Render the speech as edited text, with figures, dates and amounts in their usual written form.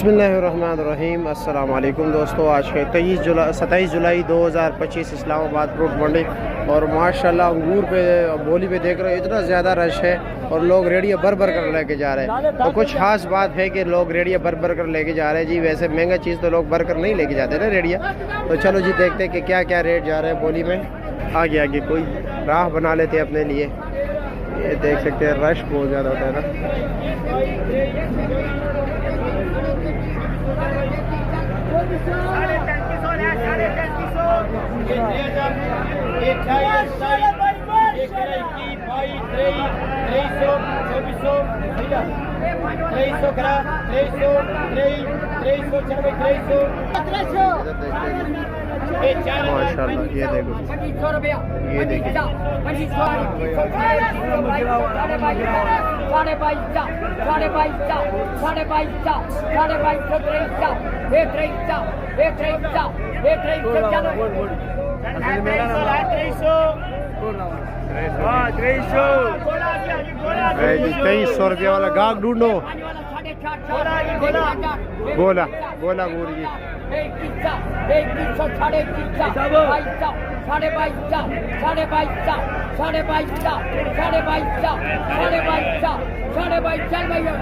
बिस्मिल्लाहिर्रहमानिर्रहीम। अस्सलाम वालेकुम दोस्तों। आज है 27 जुलाई 2025 इस्लामाबाद फ्रूट मंडी और माशाल्लाह अंगूर पे बोली पे देख रहे हो इतना ज़्यादा रश है और लोग रेडिया भर भर कर लेके जा रहे हैं। तो कुछ खास बात है कि लोग रेडिया भर भर कर लेके जा रहे हैं जी। वैसे महंगा चीज़ तो लोग भर कर नहीं लेके जाते ना रेडिया। तो चलो जी देखते हैं कि क्या क्या रेट जा रहे हैं बोली में। आगे आगे कोई राह बना लेते हैं अपने लिए। ये देख सकते हैं रश बहुत ज़्यादा होता है ना। माशाल्लाह ये देखो, ये देखिए ₹2300 वाला गाहक ढूंढो। बोला बोला मुर्गी साढ़े बाईस